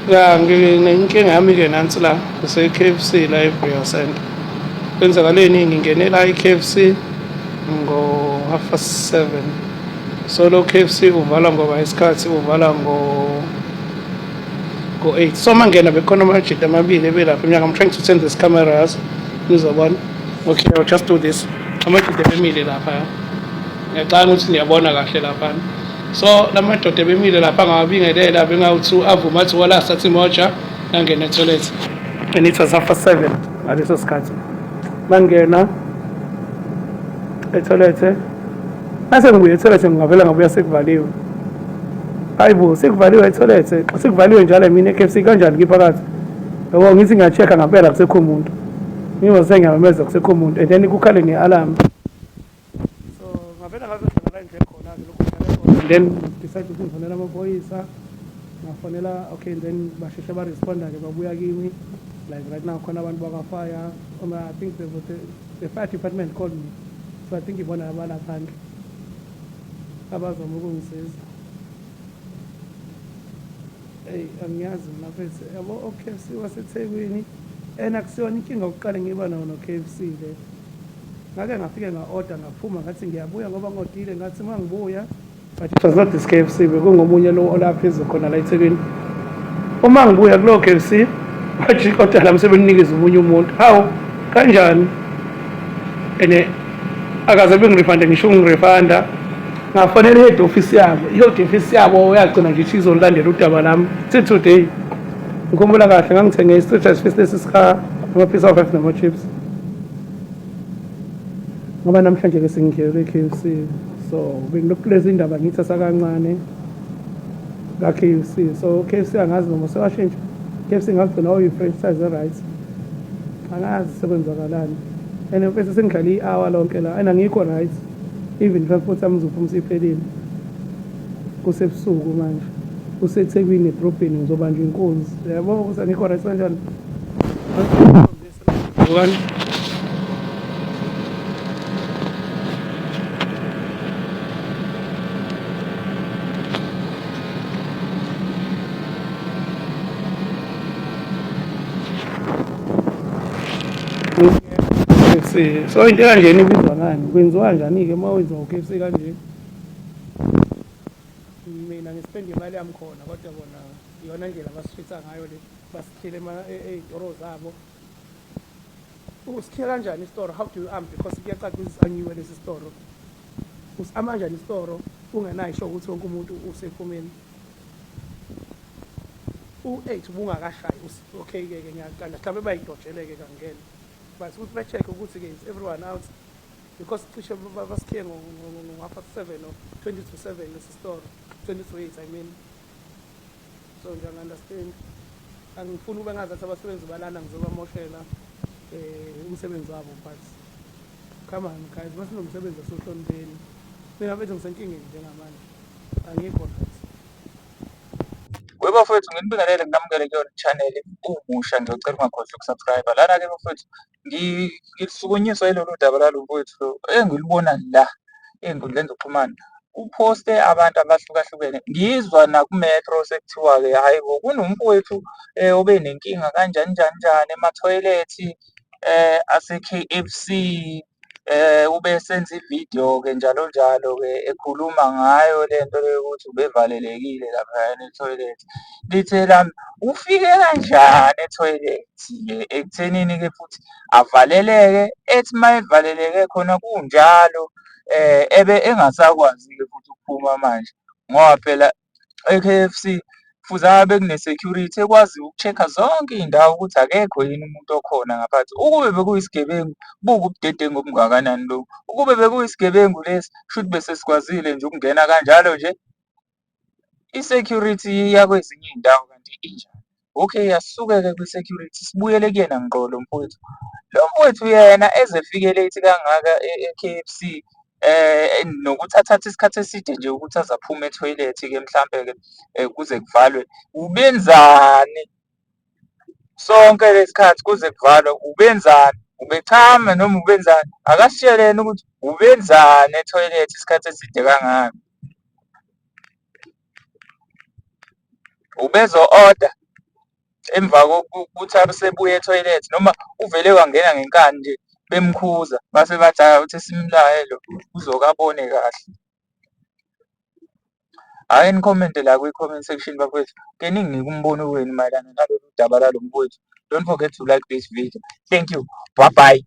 Ya nginenkinga yami-ke nansi la kuse-K_F_C la eBrea Center. Kwenzakaleni ngingenela i-K_F_C ngo-7:30. So lo K_F_C uvala ngoba isikhathi uvala ngo-8. So mangena bekhona amajita amabili ebelapha I'm trying to turn this cameras. Nizobona. Okay, I'll just do this. Amajita ebemile lapha. Ngiyacanga ukuthi niyabona kahle lapha. So lamadoda ebemile lapha ngawabingelela bengawuthi avuma athi wala sathi moja angena etoilet. And it was 7:30 ngaleso sikhathi. Mangena etoilet. Mase ngibuye etoilet ngavela ngabuya sekuvaliwe. Hayibo sekuvaliwe etoilet. Xa sekuvaliwe njalo mina eKFC kanjani kiphakathi? Yabo ngithi ngiyachecka ngempela kusekho umuntu. Ngiyoze ngiyamemeza kusekho umuntu and then kukhale ne-alarm. So ngavela ngazodlala nje khona lokho and then decide ukuthi ngifonela amaphoyisa. Ngafonela okay and then basheshe baresponda-ke babuya kimi. Like right now khona abantu bakafire. I think the fire department called me. So I think ibona abalaphandle abazama ukungisiza. Hey angiyazi mina mfethu yabo o-KFC waseThekwini akusiyona inkinga ukuqala ngiba nawo no-KFC le. Ngake ngafike nga-order ngaphuma ngathi ngiyabuya ngoba ngodile ngathi mangibuya but it was not this KFC bekungomunye lo olaphezulu khona la eThekwini. Uma ngibuya kulo KFC bathi kodwa la msebenikeza umunye umuntu. Hawu kanjani? Ene akaze bengirefunda ngisho ngirefunda. Ngafonela head office yabo. Head office yabo yagcina ngithi izolandela udaba lami. Today ngikhumbula kahle ngangithenge i-Street Fest lesika ama-piece of 5 nama-chips. Ngoba namhlanje-ke sengingiyele e-KFC. So bengilokuleza indaba ngiyithatha kancane ka-KFC. So KFC angazi noma sewashintsha. KFC ngagcina oyi-franchise e-right. Angazi sebenzakalani. And mfethu sengidlala i-hour lonke la. And angikho right. Even transport yami ngizophuma siphelile. Kusebusuku manje. KuseThekwini edrobheni ngizobanjwa inkunzi. Yabo ukuthi angikho right kanjani. So into kanjeni ibizwa ngani? Kwenziwa kanjani-ke uma wenziwa u-KFC kanje? Mina ngispende imali yami khona kodwa bona iyona ndlela basifitha ngayo le basikhile ey'toro zabo. Usikhiye kanjani isitoro? How do you because kuyacaca ukuthi angiwe lesi sitoro. Usama kanjani isitoro ungenayisho ukuthi wonke umuntu usephumeni? U-8 ubungakashayi okay-ke ngiyaqala mhlawumbe bayidojeleke kangena. But ukuthi ba-check ukuthi-ke is everyone out because cishe basikhiye ngo-7 or 20 to 7 lesi store 20 to 8 I mean. So nje ngi-understand angifuni ube ngazathi abasebenzi balana ngizobamoshela umsebenzi wabo but come on guys basinomsebenzi asohlonipheni. Mina mfethu ngisenkingeni njengamanje angikho right. Bafowethu nginibingelele nginamukele kuyona i-channel umusha ngiyocela ungakhohlwa ukusubscribe. Lana-ke bafowethu ngisukunyiswa yilolu daba lalo mfowethu engilibona la ey'nkundleni zokuxhumana. Uphoste abantu abahlukahlukene. Ngizwa naku-Metro sekuthiwa-ke hayibo kunomfowethu obe nenkinga kanjani njani emathoyilethi ase-KFC. Ube senza ividiyo-ke njalo njalo-ke ekhuluma ngayo le nto leyo ukuthi ubevalelekile laphayana ethoyilethi. Lithe lami ufike kanjani ethoyilethi-ke ekuthenini-ke futhi avaleleke ethi uma evaleleke khona kunjalo ebe engasakwazi-ke futhi ukuphuma manje ngoba phela e-KFC futhi abe kune-security ekwazi uku-check-a zonke iy'ndawo ukuthi akekho yini umuntu okhona ngaphakathi. Ukube bekuyisigebengu buke ubudedengu obungakanani lokhu. Ukube bekuyisigebengu lesi kushuthi bese sikwazile nje ukungena kanjalo nje i-security yakwezinye iy'ndawo kanti injani. Okay asisuke-ke kwi-security sibuyele kuyena ngqo lo mfowethu. Lo mfowethu yena ezefike late kangaka e-KFC nokuthi athathe isikhathi eside nje ukuthi aze aphume ethoyilethi-ke mhlampe-ke kuze kuvalwe. Ubenzani sonke lesikhathi kuze kuvalwe? Ubenzani? Ubechama noma ubenzani? Akasitsheleni ukuthi ubenzani ethoyilethi isikhathi eside kangaka. Ubezo-order emva kokuthi sebuye ethoyilethi noma uvele wangena ngenkani nje bemkhuza base bathi hhayi uthi simlaye lo uzokabone kahle. Hhayi nikhomente la kwi-comment section bafowethu, ke ninginike umbono wenu mayelana nalolu daba lalo mfowethu. Don't forget to like this video. Thank you. Bye bye.